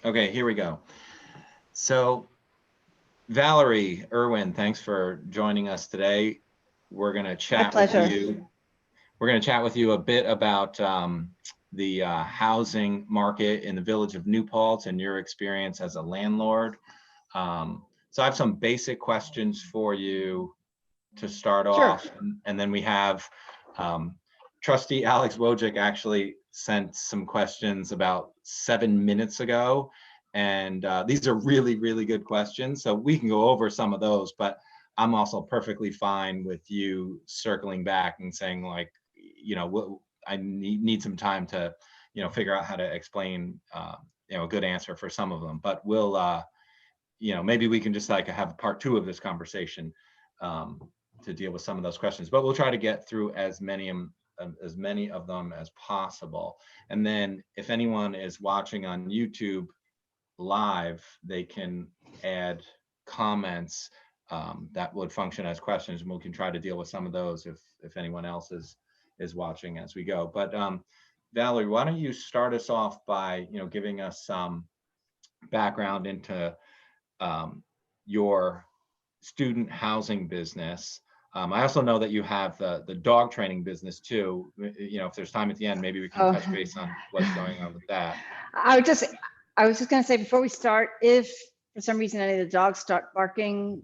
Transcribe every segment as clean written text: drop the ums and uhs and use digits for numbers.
Okay, here we go. So Valerie Irwin, thanks for joining us today. We're going to My chat with pleasure. you. We're going to chat with you a bit about the housing market in the village of New Paltz and your experience as a landlord. So I have some basic questions for you to start Sure. off, and then we have Trustee Alex Wojcik actually sent some questions about 7 minutes ago, and these are really, really good questions. So we can go over some of those, but I'm also perfectly fine with you circling back and saying like, I need some time to, figure out how to explain, a good answer for some of them. But we'll, maybe we can just like have a part two of this conversation. To deal with some of those questions, but we'll try to get through as many of them as possible. And then if anyone is watching on YouTube live, they can add comments that would function as questions, and we can try to deal with some of those if anyone else is watching as we go. But Valerie, why don't you start us off by giving us some background into your student housing business. I also know that you have the dog training business too. If there's time at the end, maybe we can Oh, touch base on what's going on with that. I would just, I was just going to say before we start, if for some reason any of the dogs start barking,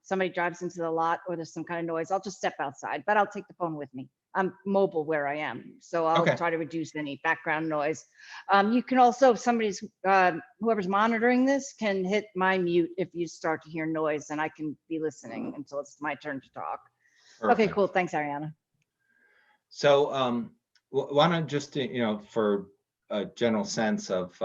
somebody drives into the lot or there's some kind of noise, I'll just step outside, but I'll take the phone with me. I'm mobile where I am, so I'll Okay. try to reduce any background noise. You can also, if somebody's, whoever's monitoring this can hit my mute if you start to hear noise, and I can be listening until it's my turn to talk. Okay, Perfect. cool. Thanks, Ariana. So why not just, for a general sense of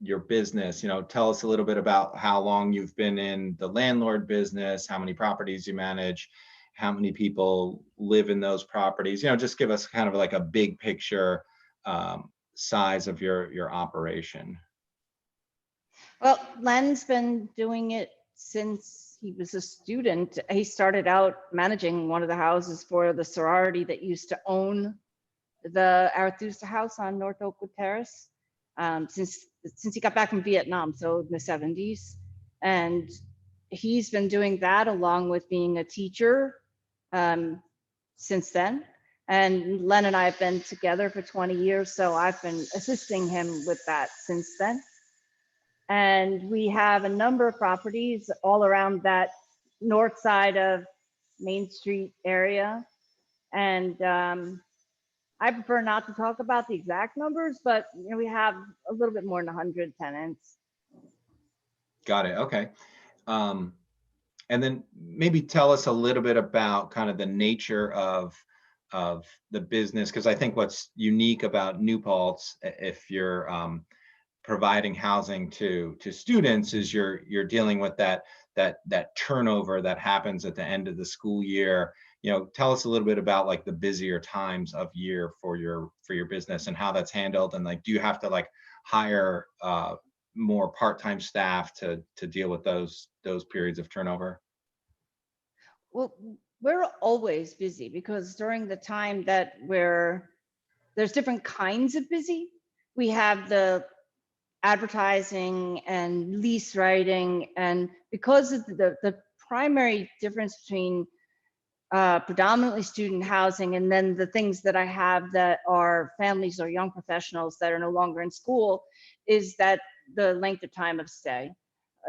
your business, tell us a little bit about how long you've been in the landlord business, how many properties you manage, how many people live in those properties, just give us kind of like a big picture size of your operation. Well, Len's been doing it since he was a student. He started out managing one of the houses for the sorority that used to own the Arethusa house on North Oakwood Terrace, since he got back from Vietnam, so in the 70s. And he's been doing that along with being a teacher since then. And Len and I have been together for 20 years, so I've been assisting him with that since then. And we have a number of properties all around that north side of Main Street area. And I prefer not to talk about the exact numbers, but we have a little bit more than 100 tenants. Got it. Okay. And then maybe tell us a little bit about kind of the nature of the business, because I think what's unique about New Paltz, if you're providing housing to students, is you're dealing with that turnover that happens at the end of the school year. Tell us a little bit about like the busier times of year for your business and how that's handled, and like do you have to like hire more part-time staff to deal with those periods of turnover? Well, we're always busy because during the time that there's different kinds of busy. We have the advertising and lease writing, and because of the primary difference between predominantly student housing and then the things that I have that are families or young professionals that are no longer in school is that the length of time of stay.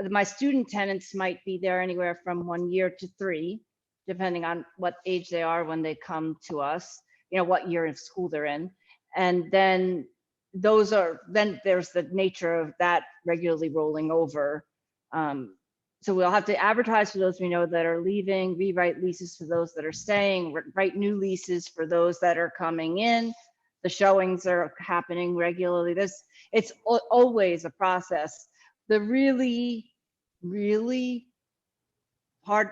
My student tenants might be there anywhere from 1 year to 3, depending on what age they are when they come to us, what year of school they're in. And then then there's the nature of that regularly rolling over. So we'll have to advertise for those we know that are leaving, rewrite leases for those that are staying, write new leases for those that are coming in. The showings are happening regularly. It's always a process. The really, really hard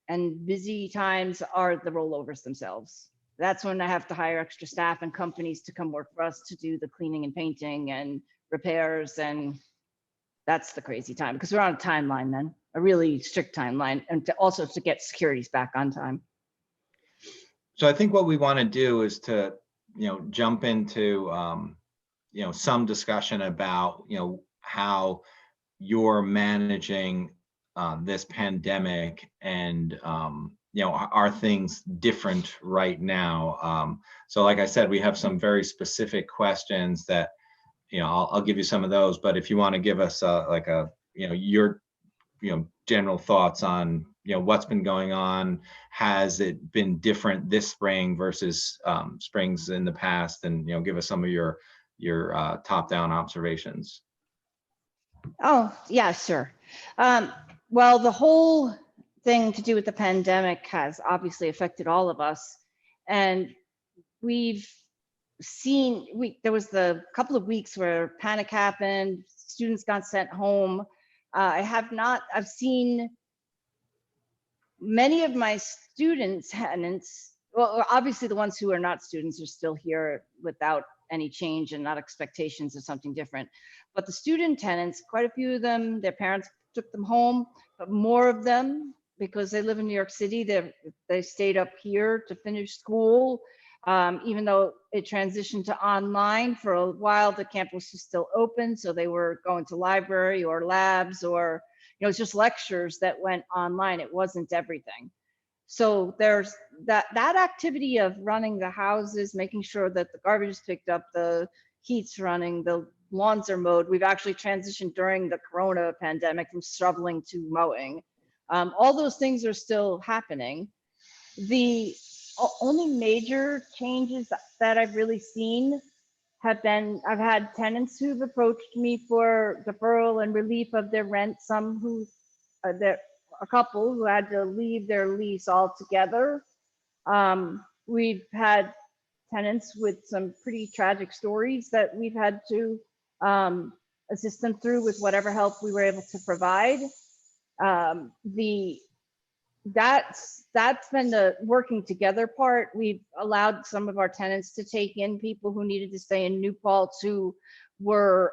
and busy times are the rollovers themselves. That's when I have to hire extra staff and companies to come work for us to do the cleaning and painting and repairs, and that's the crazy time because we're on a timeline then, a really strict timeline, and also to get securities back on time. So I think what we want to do is to jump into some discussion about how you're managing this pandemic, and are things different right now? So like I said, we have some very specific questions that I'll give you some of those, but if you want to give us like a your general thoughts on what's been going on, has it been different this spring versus springs in the past, and give us some of your top-down observations. Oh, yeah, sure. Well, the whole thing to do with the pandemic has obviously affected all of us. And we've seen, there was the couple of weeks where panic happened, students got sent home. I've seen many of my student tenants, well, obviously the ones who are not students are still here without any change and not expectations of something different. But the student tenants, quite a few of them, their parents took them home, but more of them, because they live in New York City, they stayed up here to finish school. Even though it transitioned to online, for a while, the campus was still open. So they were going to library or labs, or it's just lectures that went online. It wasn't everything. So there's that activity of running the houses, making sure that the garbage is picked up, the heat's running, the lawns are mowed. We've actually transitioned during the Corona pandemic from shoveling to mowing. All those things are still happening. The only major changes that I've really seen have been, I've had tenants who've approached me for deferral and relief of their rent, some who, a couple who had to leave their lease altogether. We've had tenants with some pretty tragic stories that we've had to assist them through with whatever help we were able to provide. That's been the working together part. We've allowed some of our tenants to take in people who needed to stay in New Paltz, who were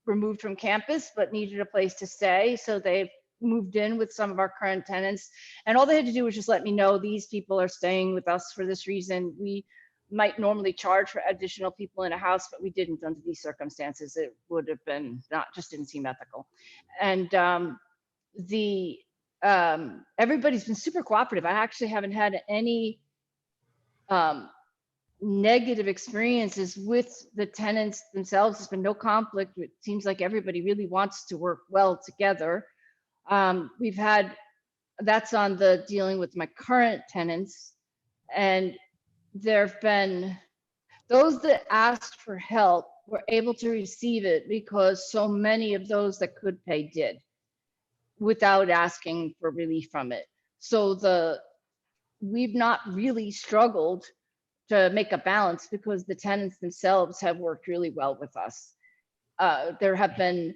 removed from campus but needed a place to stay. So they've moved in with some of our current tenants, and all they had to do was just let me know, these people are staying with us for this reason. We might normally charge for additional people in a house, but we didn't under these circumstances. It would have been just didn't seem ethical. And everybody's been super cooperative. I actually haven't had any negative experiences with the tenants themselves. There's been no conflict. It seems like everybody really wants to work well together. We've had, that's on the dealing with my current tenants, and there've been those that asked for help were able to receive it because so many of those that could pay did, without asking for relief from it. So we've not really struggled to make a balance because the tenants themselves have worked really well with us. There have been,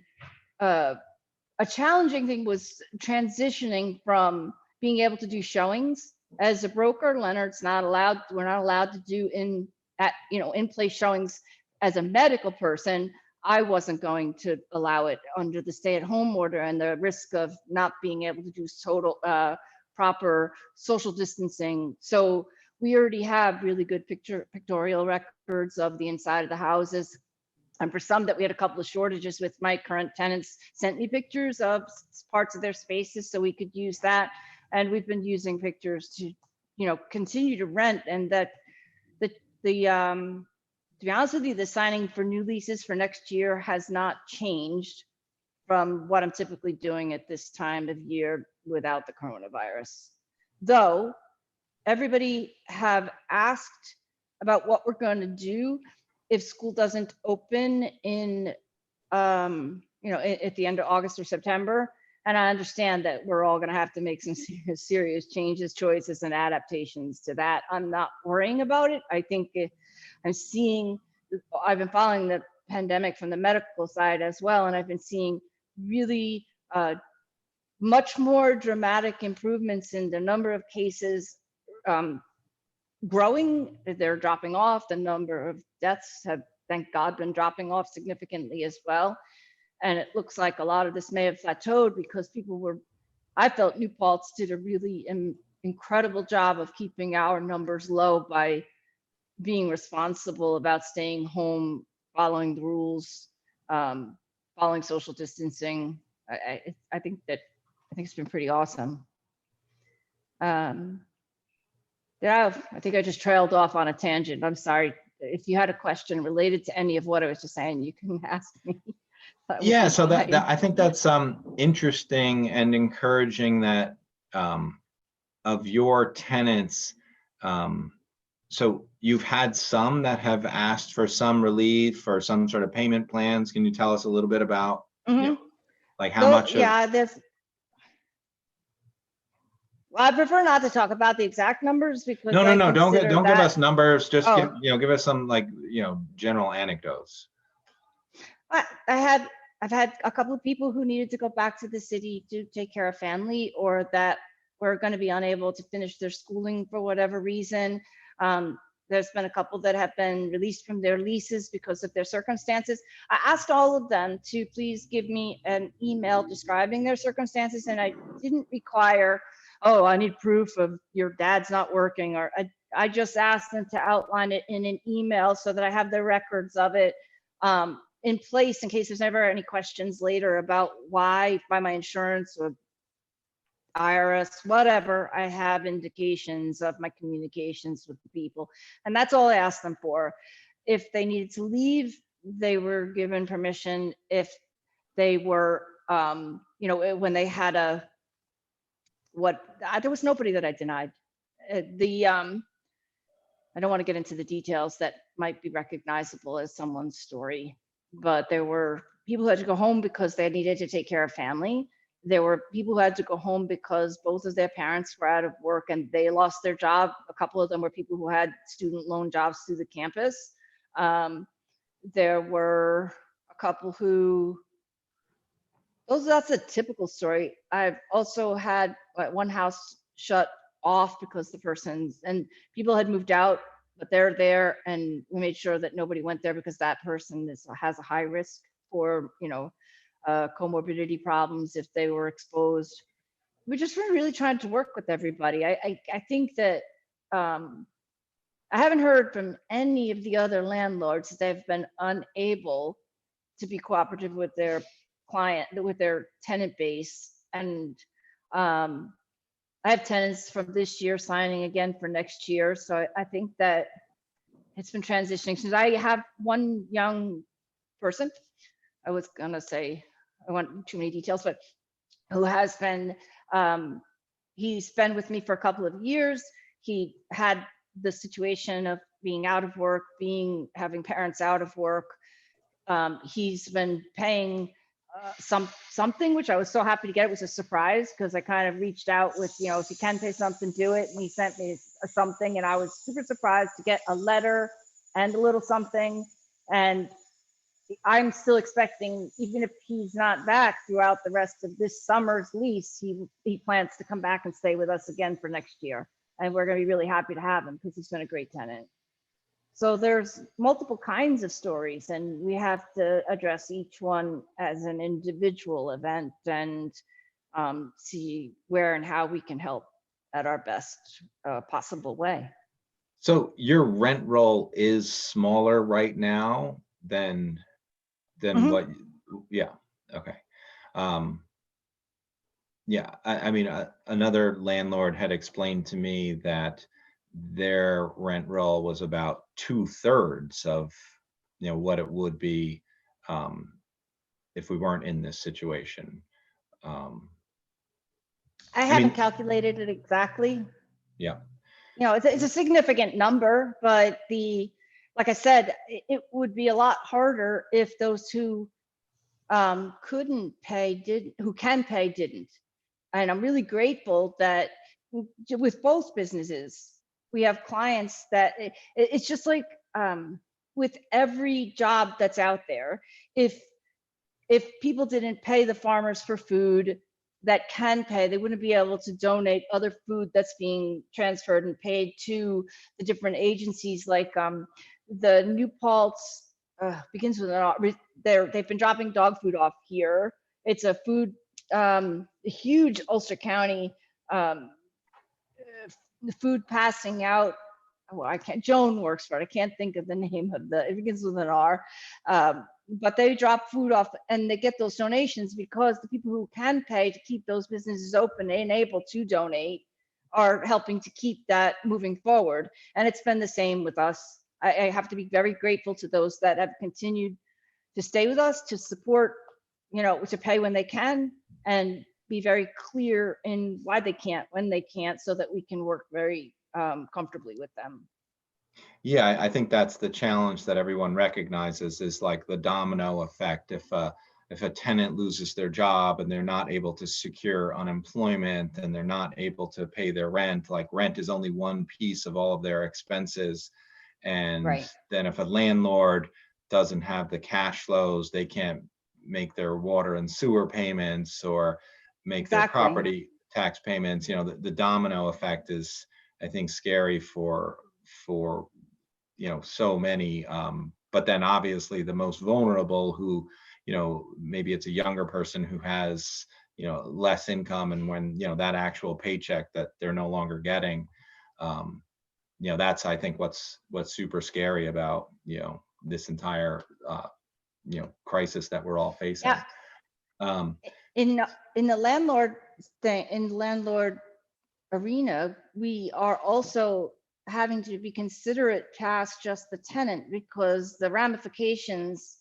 a challenging thing was transitioning from being able to do showings. As a broker, Leonard's not allowed, we're not allowed to do in-place showings. As a medical person, I wasn't going to allow it under the stay-at-home order and the risk of not being able to do total proper social distancing. So we already have really good pictorial records of the inside of the houses. And for some that we had a couple of shortages with, my current tenants sent me pictures of parts of their spaces so we could use that. And we've been using pictures to, continue to rent. And that to be honest with you, the signing for new leases for next year has not changed from what I'm typically doing at this time of year without the coronavirus. Though everybody have asked about what we're going to do if school doesn't open in, at the end of August or September. And I understand that we're all going to have to make some serious changes, choices, and adaptations to that. I'm not worrying about it. I think I've been following the pandemic from the medical side as well, and I've been seeing really much more dramatic improvements in the number of cases growing. They're dropping off. The number of deaths have, thank God, been dropping off significantly as well. And it looks like a lot of this may have plateaued because I felt New Paltz did a really incredible job of keeping our numbers low by being responsible about staying home, following the rules, following social distancing. I think it's been pretty awesome. Yeah, I think I just trailed off on a tangent. I'm sorry. If you had a question related to any of what I was just saying, you can ask me. Yeah, so that I think that's interesting and encouraging that of your tenants. So you've had some that have asked for some relief or some sort of payment plans. Can you tell us a little bit about, like how much of? Yeah, well, I prefer not to talk about the exact numbers because No, don't give us numbers. Just Oh. give us some, like, general anecdotes. I've had a couple of people who needed to go back to the city to take care of family, or that were going to be unable to finish their schooling for whatever reason. There's been a couple that have been released from their leases because of their circumstances. I asked all of them to please give me an email describing their circumstances, and I didn't require, oh, I need proof of your dad's not working, or I just asked them to outline it in an email so that I have the records of it in place in case there's ever any questions later about why, by my insurance or IRS, whatever, I have indications of my communications with the people. And that's all I asked them for. If they needed to leave, they were given permission. If they were, when they had there was nobody that I denied. I don't want to get into the details that might be recognizable as someone's story, but there were people who had to go home because they needed to take care of family. There were people who had to go home because both of their parents were out of work and they lost their job. A couple of them were people who had student loan jobs through the campus. There were a couple who, that's a typical story. I've also had one house shut off because and people had moved out, but they're there, and we made sure that nobody went there because that person has a high risk for, comorbidity problems if they were exposed. We just were really trying to work with everybody. I think that I haven't heard from any of the other landlords that they've been unable to be cooperative with their tenant base. And I have tenants from this year signing again for next year. So I think that it's been transitioning. Since I have one young person, I was gonna say, I want too many details, but who has been, he's been with me for a couple of years. He had the situation of being out of work, having parents out of work. He's been paying something, which I was so happy to get. It was a surprise because I kind of reached out with, if you can pay something, do it. And he sent me something, and I was super surprised to get a letter and a little something. And I'm still expecting, even if he's not back throughout the rest of this summer's lease, he plans to come back and stay with us again for next year. And we're going to be really happy to have him because he's been a great tenant. So there's multiple kinds of stories, and we have to address each one as an individual event and see where and how we can help at our best possible way. So your rent roll is smaller right now than what? Yeah. Okay. Yeah. I mean, another landlord had explained to me that their rent roll was about 2/3 of what it would be if we weren't in this situation. I haven't calculated it exactly. Yeah. It's a significant number, but like I said, it would be a lot harder if those who couldn't pay who can pay didn't. And I'm really grateful that with both businesses, we have clients that it's just like with every job that's out there, if people didn't pay the farmers for food that can pay, they wouldn't be able to donate other food that's being transferred and paid to the different agencies, like the new Paltz begins with an R. They've been dropping dog food off here. It's a huge Ulster County food passing out. Well, Joan works for it. I can't think of the name of it begins with an R. but they drop food off and they get those donations because the people who can pay to keep those businesses open and able to donate are helping to keep that moving forward. And it's been the same with us. I have to be very grateful to those that have continued to stay with us, to support, to pay when they can, and be very clear in why they can't, when they can't, so that we can work very comfortably with them. Yeah, I think that's the challenge that everyone recognizes, is like the domino effect. If a tenant loses their job and they're not able to secure unemployment and they're not able to pay their rent, like rent is only one piece of all of their expenses. And Right. then if a landlord doesn't have the cash flows, they can't make their water and sewer payments or make their Exactly. property tax payments. The domino effect is, I think, scary for so many, but then obviously the most vulnerable, who maybe it's a younger person who has less income, and when that actual paycheck that they're no longer getting, that's, I think, what's super scary about this entire crisis that we're all facing. Yeah. In the landlord thing, in landlord arena, we are also having to be considerate past just the tenant, because the ramifications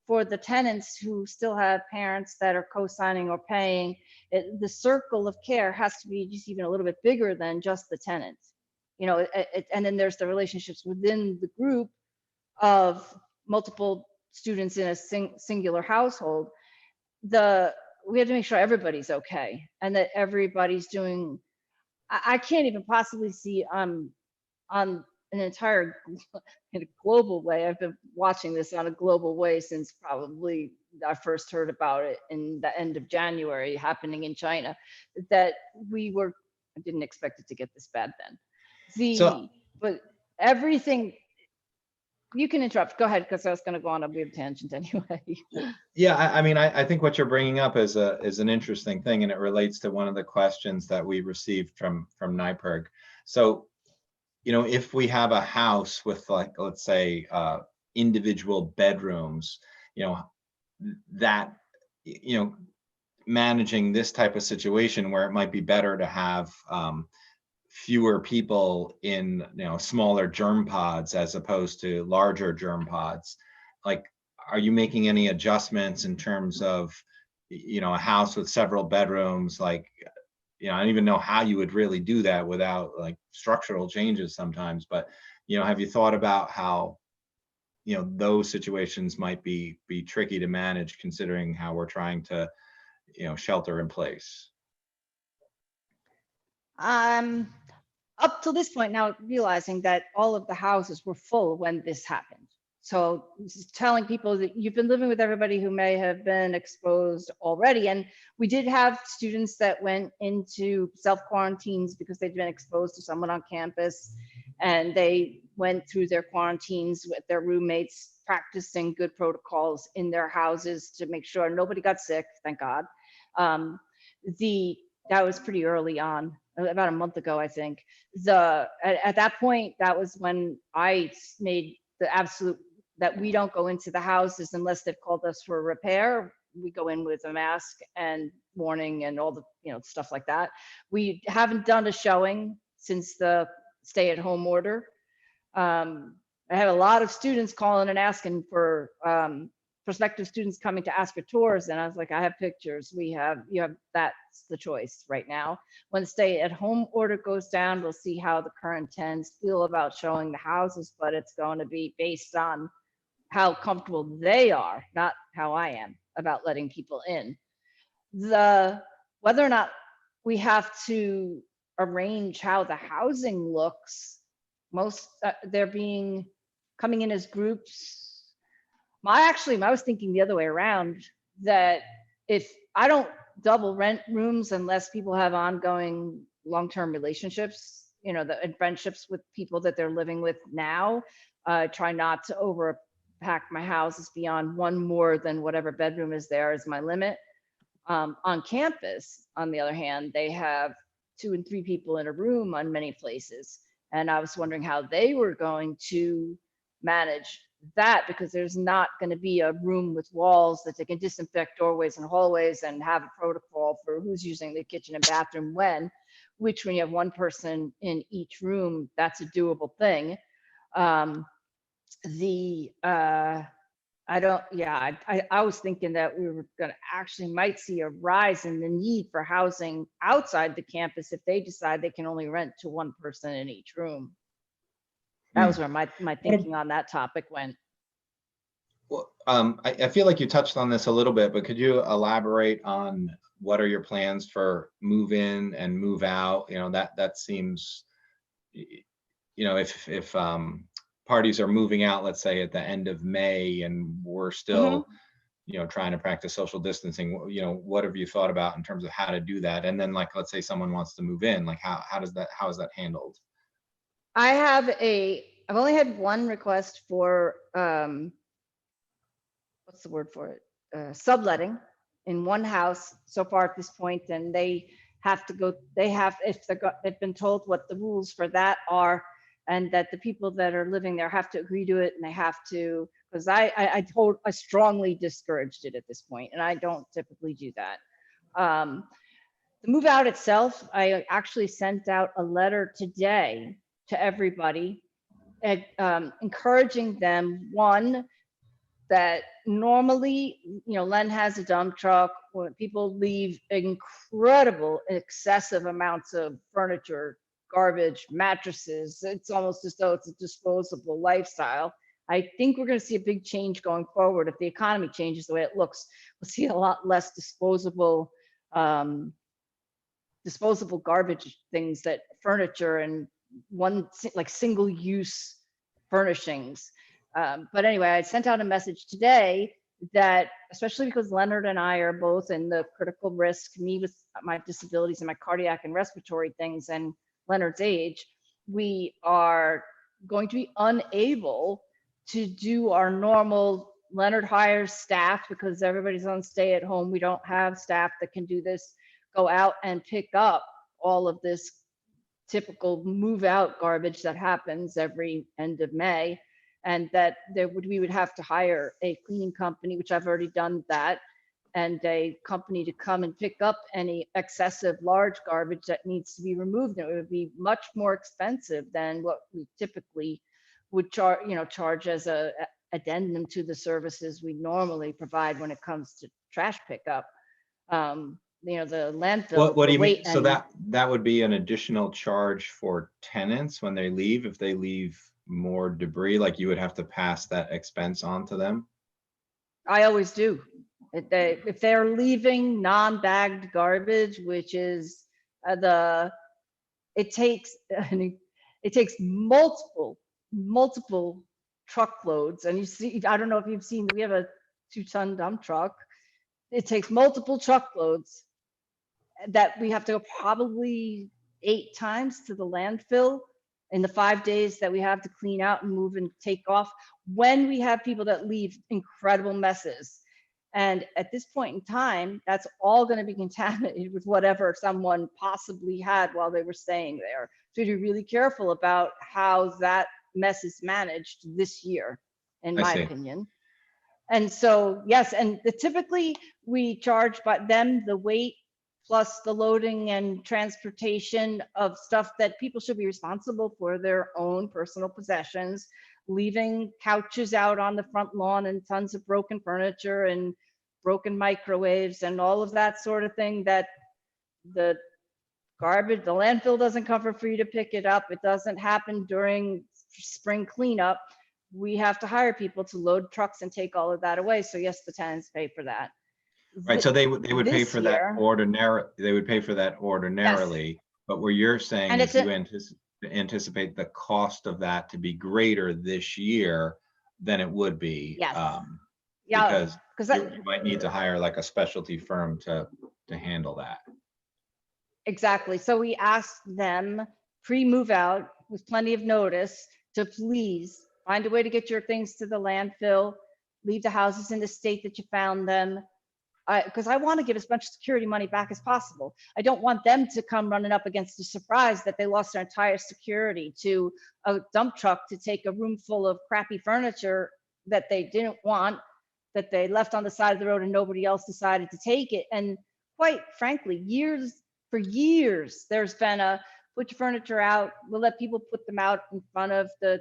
for the tenants who still have parents that are co-signing or paying, the circle of care has to be just even a little bit bigger than just the tenant. And then there's the relationships within the group of multiple students in a singular household. We have to make sure everybody's okay and that everybody's doing. I can't even possibly see on an entire in a global way. I've been watching this on a global way since probably I first heard about it in the end of January, happening in China, that I didn't expect it to get this bad then. But everything, you can interrupt, go ahead, because I was going to go on a weird tangent anyway. Yeah, I mean, I think what you're bringing up is an interesting thing, and it relates to one of the questions that we received from NYPIRG. So, if we have a house with, like, let's say, individual bedrooms, that, managing this type of situation where it might be better to have fewer people in smaller germ pods as opposed to larger germ pods, like, are you making any adjustments in terms of a house with several bedrooms? Like, I don't even know how you would really do that without, like, structural changes sometimes, but have you thought about how those situations might be tricky to manage, considering how we're trying to shelter in place? Up till this point now, realizing that all of the houses were full when this happened. So just telling people that you've been living with everybody who may have been exposed already. And we did have students that went into self-quarantines because they'd been exposed to someone on campus, and they went through their quarantines with their roommates, practicing good protocols in their houses to make sure nobody got sick, thank God. That was pretty early on, about a month ago, I think. At that point, that was when I made the absolute that we don't go into the houses unless they've called us for a repair. We go in with a mask and warning and all the stuff like that. We haven't done a showing since the stay-at-home order. I have a lot of students calling and asking for prospective students coming to ask for tours, and I was like, I have pictures. That's the choice right now. When the stay-at-home order goes down, we'll see how the current tenants feel about showing the houses, but it's going to be based on how comfortable they are, not how I am about letting people in. Whether or not we have to arrange how the housing looks, they're coming in as groups. I was thinking the other way around, that if I don't double rent rooms unless people have ongoing long-term relationships, and friendships with people that they're living with now, try not to overpack my houses beyond one more than whatever bedroom is there is my limit. On campus, on the other hand, they have 2 and 3 people in a room on many places. And I was wondering how they were going to manage that, because there's not going to be a room with walls that they can disinfect doorways and hallways and have a protocol for who's using the kitchen and bathroom when you have one person in each room, that's a doable thing. I was thinking that we were going to actually might see a rise in the need for housing outside the campus if they decide they can only rent to one person in each room. That was where my thinking on that topic went. Well, I feel like you touched on this a little bit, but could you elaborate on what are your plans for move in and move out? You know, that seems, you know, if parties are moving out, let's say at the end of May, and we're still, you know, trying to practice social distancing, you know, what have you thought about in terms of how to do that? And then, like, let's say someone wants to move in, like how is that handled? I've only had one request for what's the word for it? Subletting in one house so far at this point, and they've been told what the rules for that are, and that the people that are living there have to agree to it, and they have to, because I strongly discouraged it at this point, and I don't typically do that. The move out itself, I actually sent out a letter today to everybody, encouraging them, one, that normally, you know, Len has a dump truck when people leave incredible, excessive amounts of furniture, garbage, mattresses. It's almost as though it's a disposable lifestyle. I think we're going to see a big change going forward. If the economy changes the way it looks, we'll see a lot less disposable garbage things, that furniture and like single use furnishings. But anyway, I sent out a message today that, especially because Leonard and I are both in the critical risk, me with my disabilities and my cardiac and respiratory things, and Leonard's age, we are going to be unable to do our normal. Leonard hires staff because everybody's on stay at home. We don't have staff that can do this, go out and pick up all of this typical move out garbage that happens every end of May. And that we would have to hire a cleaning company, which I've already done that, and a company to come and pick up any excessive large garbage that needs to be removed. And it would be much more expensive than what we typically would charge as a addendum to the services we normally provide when it comes to trash pickup. You know, the landfill. What do you mean? So that would be an additional charge for tenants when they leave, if they leave more debris, like you would have to pass that expense on to them? I always do. If they're leaving non-bagged garbage, which is it takes multiple truckloads. And you see, I don't know if you've seen, we have a 2-ton dump truck. It takes multiple truckloads that we have to go probably 8 times to the landfill in the 5 days that we have to clean out and move and take off, when we have people that leave incredible messes. And at this point in time, that's all going to be contaminated with whatever someone possibly had while they were staying there. So be really careful about how that mess is managed this year, in my opinion. And so, yes, and typically we charge by them the weight plus the loading and transportation of stuff that people should be responsible for their own personal possessions, leaving couches out on the front lawn and tons of broken furniture and broken microwaves and all of that sort of thing, that the garbage, the landfill doesn't cover for you to pick it up. It doesn't happen during spring cleanup. We have to hire people to load trucks and take all of that away. So yes, the tenants pay for that. Right, so they would pay for that ordinarily, Yes. But what you're saying And is you anticipate the cost of that to be greater this year than it would be. Yes. Because you might need to hire like a specialty firm to handle that. Exactly. So we asked them pre-move out with plenty of notice to please find a way to get your things to the landfill, leave the houses in the state that you found them, because I want to give as much security money back as possible. I don't want them to come running up against a surprise that they lost their entire security to a dump truck to take a room full of crappy furniture that they didn't want, that they left on the side of the road and nobody else decided to take it. And quite frankly, for years, there's been a put your furniture out. We'll let people put them out in front of a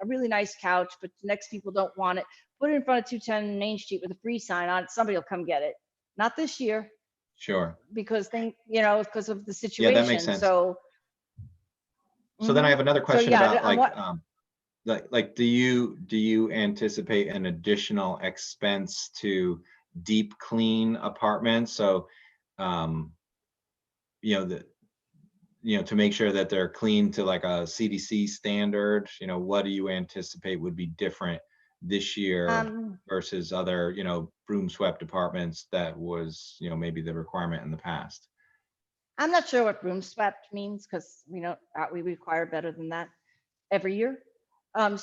really nice couch, but the next people don't want it. Put it in front of 210 Main Street with a free sign on it. Somebody will come get it. Not this year. Sure. Because because of the situation. Yeah, that makes sense. So then I have another question about like, do you anticipate an additional expense to deep clean apartments? So, to make sure that they're clean to like a CDC standard, what do you anticipate would be different this year versus other, broom swept apartments that was, maybe the requirement in the past? I'm not sure what broom swept means because we require better than that every year. And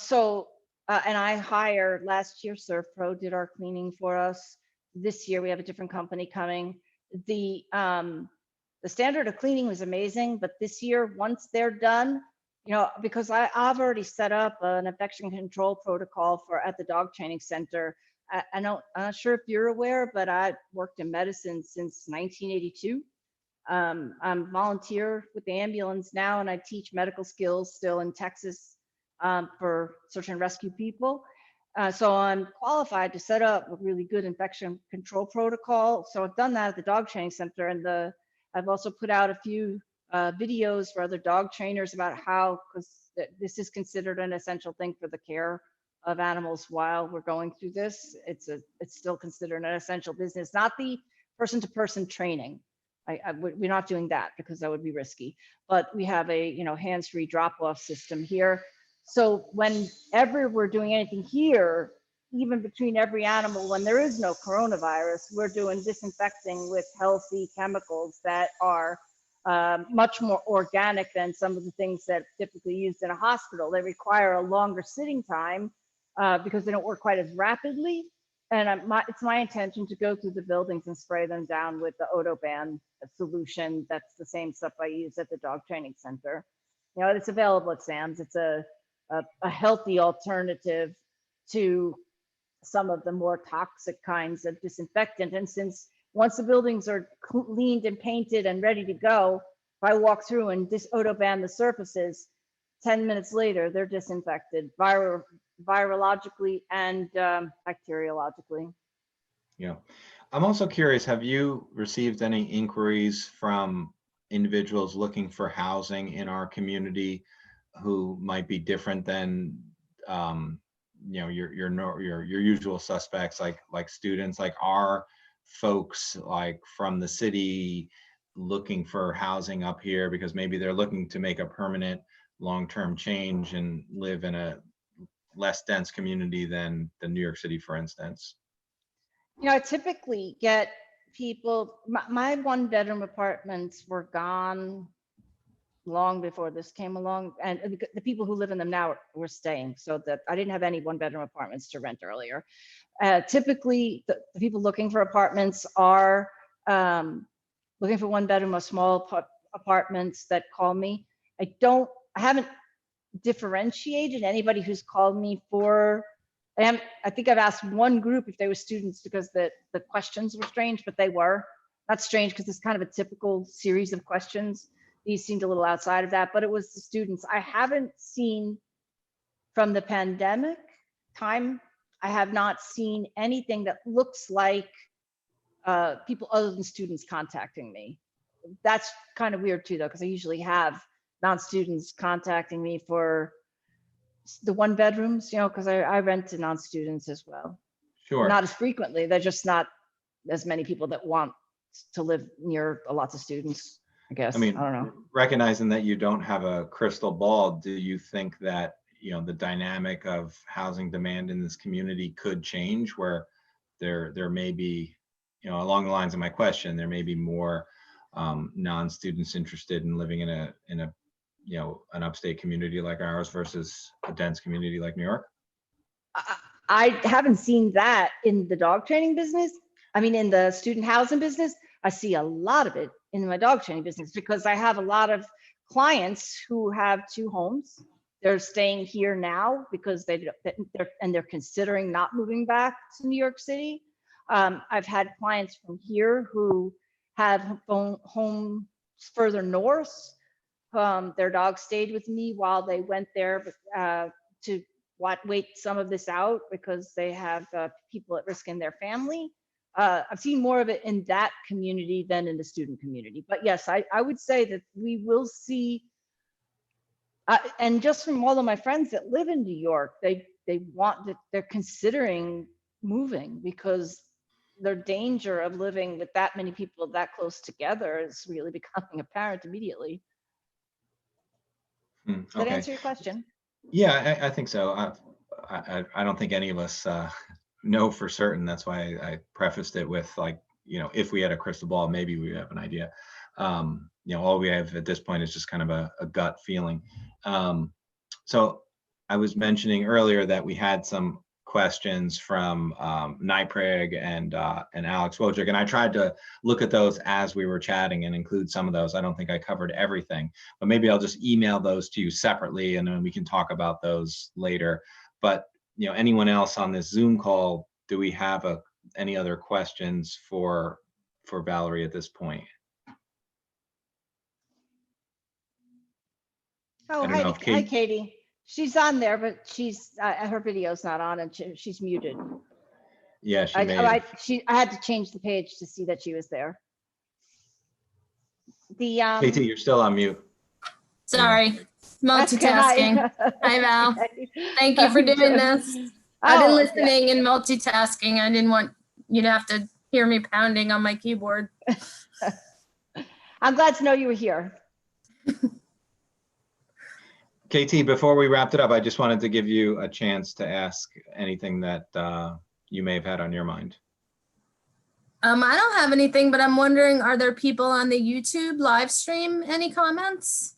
I hired last year, ServPro did our cleaning for us. This year we have a different company coming. The standard of cleaning was amazing, but this year, once they're done, because I've already set up an infection control protocol at the dog training center. I'm not sure if you're aware, but I worked in medicine since 1982. I'm volunteer with the ambulance now, and I teach medical skills still in Texas for search and rescue people. So I'm qualified to set up a really good infection control protocol. So I've done that at the dog training center, and I've also put out a few videos for other dog trainers about how, because this is considered an essential thing for the care of animals while we're going through this. It's still considered an essential business, not the person-to-person training. We're not doing that because that would be risky, but we have a hands-free drop-off system here. So whenever we're doing anything here, even between every animal, when there is no coronavirus, we're doing disinfecting with healthy chemicals that are much more organic than some of the things that are typically used in a hospital. They require a longer sitting time because they don't work quite as rapidly. And it's my intention to go through the buildings and spray them down with the Odoban solution. That's the same stuff I use at the dog training center. It's available at Sam's. It's a healthy alternative to some of the more toxic kinds of disinfectant. And since once the buildings are cleaned and painted and ready to go, if I walk through and Odoban the surfaces, 10 minutes later, they're disinfected virologically and bacteriologically. Yeah. I'm also curious, have you received any inquiries from individuals looking for housing in our community who might be different than your usual suspects, like students? Like, are folks like from the city looking for housing up here because maybe they're looking to make a permanent long-term change and live in a less dense community than New York City, for instance? I typically get people, my one-bedroom apartments were gone long before this came along, and the people who live in them now were staying, so that I didn't have any one-bedroom apartments to rent earlier. Typically, the people looking for apartments are looking for one-bedroom or small apartments that call me. I haven't differentiated anybody who's called me for. I think I've asked one group if they were students because the questions were strange, but they were. Not strange because it's kind of a typical series of questions. These seemed a little outside of that, but it was the students. I haven't seen from the pandemic time, I have not seen anything that looks like people other than students contacting me. That's kind of weird too, though, because I usually have non-students contacting me for the one bedrooms, because I rent to non-students as well. Sure. Not as frequently. They're just not as many people that want to live near lots of students, I guess. I don't know. Recognizing that you don't have a crystal ball, do you think that, the dynamic of housing demand in this community could change where there may be, along the lines of my question, there may be more non-students interested in living in an upstate community like ours versus a dense community like New York? I haven't seen that in the dog training business. In the student housing business, I see a lot of it in my dog training business because I have a lot of clients who have two homes. they're staying here now because they're considering not moving back to New York City. I've had clients from here who have homes further north. Their dog stayed with me while they went there to wait some of this out because they have people at risk in their family. I've seen more of it in that community than in the student community. But yes, I would say that we will see, and just from all of my friends that live in New York, they're considering moving because their danger of living with that many people that close together is really becoming apparent immediately. Does that answer your question? Yeah, I think so. I don't think any of us know for certain. That's why I prefaced it with, like, if we had a crystal ball, maybe we have an idea. All we have at this point is just kind of a gut feeling. So I was mentioning earlier that we had some questions from NIPRIG and Alex Wojcik, and I tried to look at those as we were chatting and include some of those. I don't think I covered everything, but maybe I'll just email those to you separately, and then we can talk about those later. But anyone else on this Zoom call, do we have any other questions for Valerie at this point? Oh, hi, Katie. She's on there, but her video's not on, and she's muted. Yeah, I had to change the page to see that she was there. KT, you're still on mute. Sorry, multitasking. Hi, Val. Thank you for doing this. I've been listening and multitasking. I didn't want you to have to hear me pounding on my keyboard. I'm glad to know you were here. KT, before we wrapped it up, I just wanted to give you a chance to ask anything that you may have had on your mind. I don't have anything, but I'm wondering, are there people on the YouTube live stream? Any comments?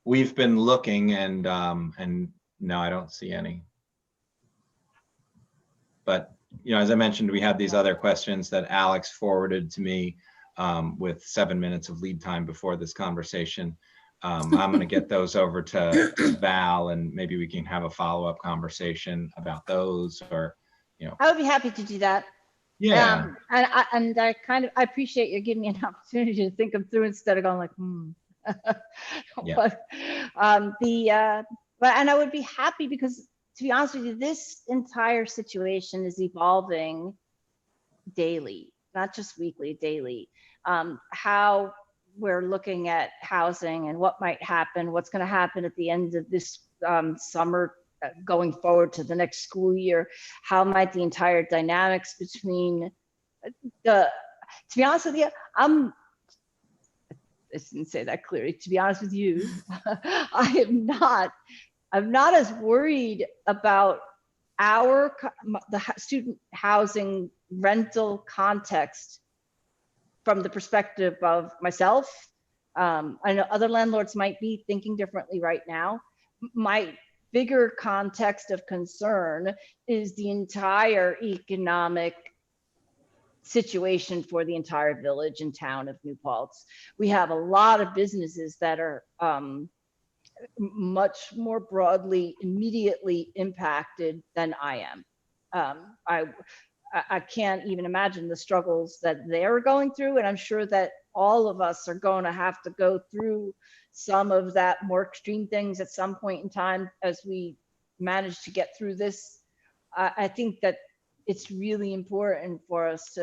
We've been looking, and no, I don't see any. But as I mentioned, we had these other questions that Alex forwarded to me with 7 minutes of lead time before this conversation. I'm going to get those over to Val, and maybe we can have a follow-up conversation about those, or I would be happy to do that. Yeah. And I appreciate you giving me an opportunity to think them through instead of going like, Yeah. But I would be happy because, to be honest with you, this entire situation is evolving daily, not just weekly, daily. How we're looking at housing and what might happen, what's going to happen at the end of this summer, going forward to the next school year. How might the entire dynamics between to be honest with you, I didn't say that clearly. To be honest with you, I'm not as worried about the student housing rental context from the perspective of myself. I know other landlords might be thinking differently right now. My bigger context of concern is the entire economic situation for the entire village and town of New Paltz. We have a lot of businesses that are much more broadly, immediately impacted than I am. I can't even imagine the struggles that they're going through, and I'm sure that all of us are going to have to go through some of that more extreme things at some point in time as we manage to get through this. I think that it's really important for us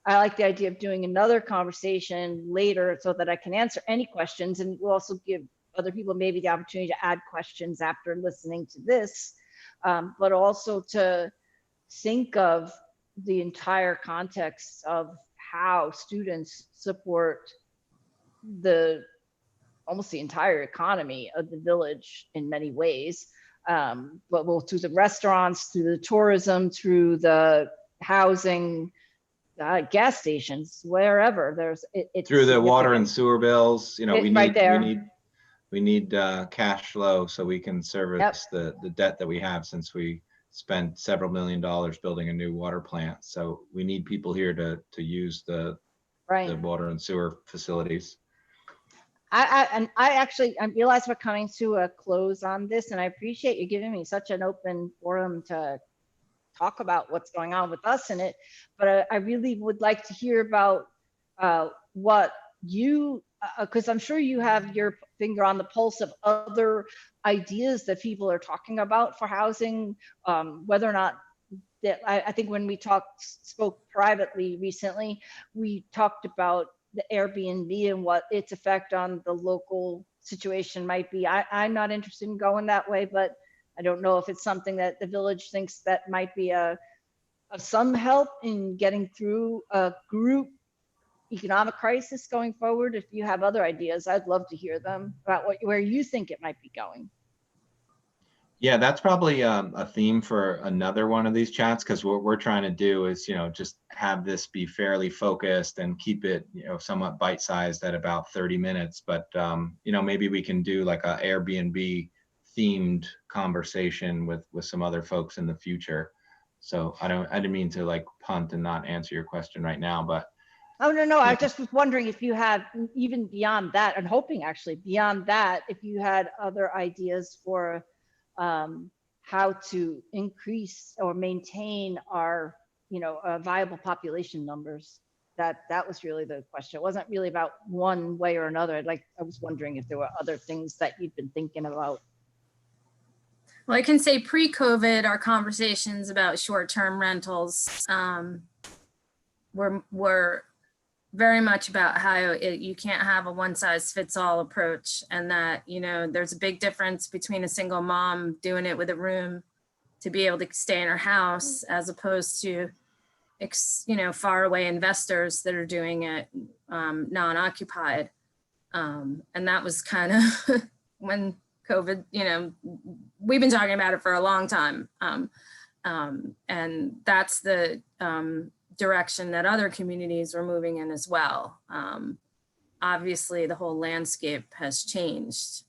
I like the idea of doing another conversation later so that I can answer any questions, and we'll also give other people maybe the opportunity to add questions after listening to this, but also to think of the entire context of how students support almost the entire economy of the village in many ways, but through the restaurants, through the tourism, through the housing, gas stations, wherever it's through the water and sewer bills. We need cash flow so we can service the debt that we have, since we spent several $1 million building a new water plant. So we need people here to use the water and sewer facilities. I realize we're coming to a close on this, and I appreciate you giving me such an open forum to talk about what's going on with us in it. But I really would like to hear about what you, because I'm sure you have your finger on the pulse of other ideas that people are talking about for housing, whether or not that I think when we spoke privately recently, we talked about the Airbnb and what its effect on the local situation might be. I'm not interested in going that way, but I don't know if it's something that the village thinks that might be of some help in getting through a group economic crisis going forward. If you have other ideas, I'd love to hear them about where you think it might be going. Yeah, that's probably a theme for another one of these chats, because what we're trying to do is, just have this be fairly focused and keep it, somewhat bite-sized at about 30 minutes. But, maybe we can do like a Airbnb themed conversation with some other folks in the future. So I didn't mean to like punt and not answer your question right now, but. Oh, no. I just was wondering if you had, even beyond that, and hoping actually beyond that, if you had other ideas for how to increase or maintain our, viable population numbers. That was really the question. It wasn't really about one way or another. I was wondering if there were other things that you've been thinking about. Well, I can say pre-COVID, our conversations about short-term rentals were very much about how you can't have a one-size-fits-all approach, and that, there's a big difference between a single mom doing it with a room to be able to stay in her house, as opposed to, faraway investors that are doing it non-occupied. And that was kind of when COVID, we've been talking about it for a long time. And that's the direction that other communities are moving in as well. Obviously, the whole landscape has changed.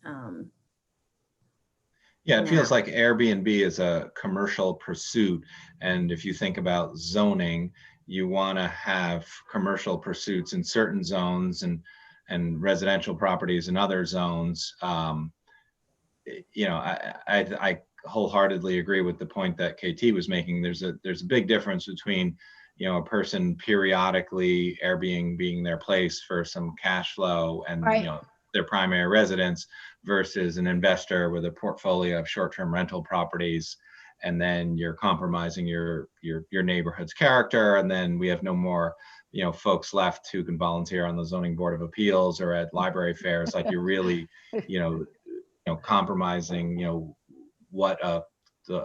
Yeah, it feels like Airbnb is a commercial pursuit. And if you think about zoning, you want to have commercial pursuits in certain zones and residential properties in other zones. I wholeheartedly agree with the point that KT was making. There's a big difference between a person periodically Airbnb being their place for some cash flow and right. Their primary residence, versus an investor with a portfolio of short-term rental properties, and then you're compromising your neighborhood's character, and then we have no more folks left who can volunteer on the zoning board of appeals or at library fairs. Like, you're really compromising what a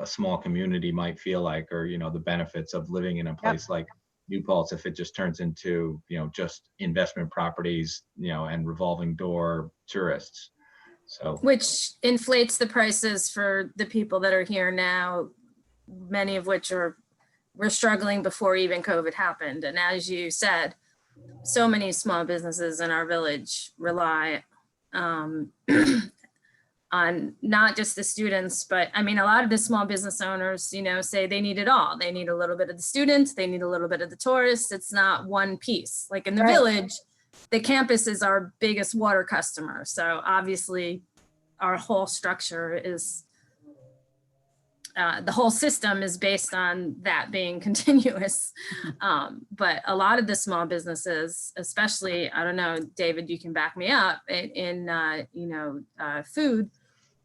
small community might feel like, or the benefits of living in a place like New Paltz, if it just turns into just investment properties and revolving door tourists. So, which inflates the prices for the people that are here now, many of which were struggling before even COVID happened. And as you said, so many small businesses in our village rely on not just the students, but a lot of the small business owners, say they need it all. They need a little bit of the students, they need a little bit of the tourists. It's not one piece. Like in the village, the campus is our biggest water customer. So obviously our whole structure is, the whole system is based on that being continuous. But a lot of the small businesses, especially, I don't know, David, you can back me up, in food,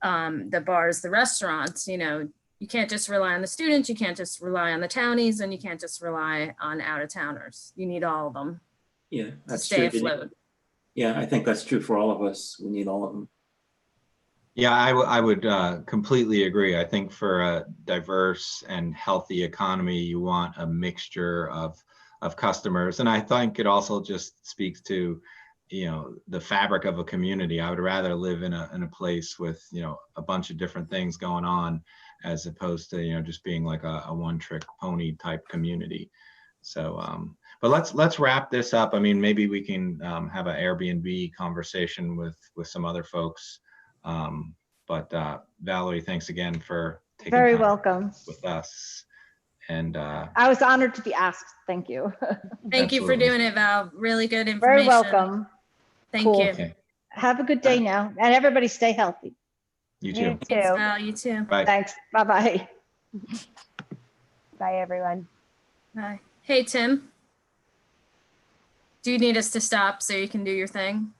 the bars, the restaurants, you can't just rely on the students, you can't just rely on the townies, and you can't just rely on out-of-towners. You need all of them. Yeah, that's to stay true. afloat. Yeah, I think that's true for all of us. We need all of them. Yeah, I would completely agree. I think for a diverse and healthy economy, you want a mixture of customers. And I think it also just speaks to, the fabric of a community. I would rather live in a place with, a bunch of different things going on, as opposed to, just being like a one-trick pony type community. So, but let's wrap this up. Maybe we can have an Airbnb conversation with some other folks. But Valerie, thanks again for taking Very time welcome with us. And I was honored to be asked. Thank you. Thank you for Absolutely. doing it, Val. Really good information. Very welcome. Thank Cool. you. Okay. Have a good day now, and everybody stay healthy. You You too. Thanks, too. Val. You too. Bye. Thanks. Bye-bye. Bye, everyone. Bye. Hey, Tim. Do you need us to stop so you can do your thing?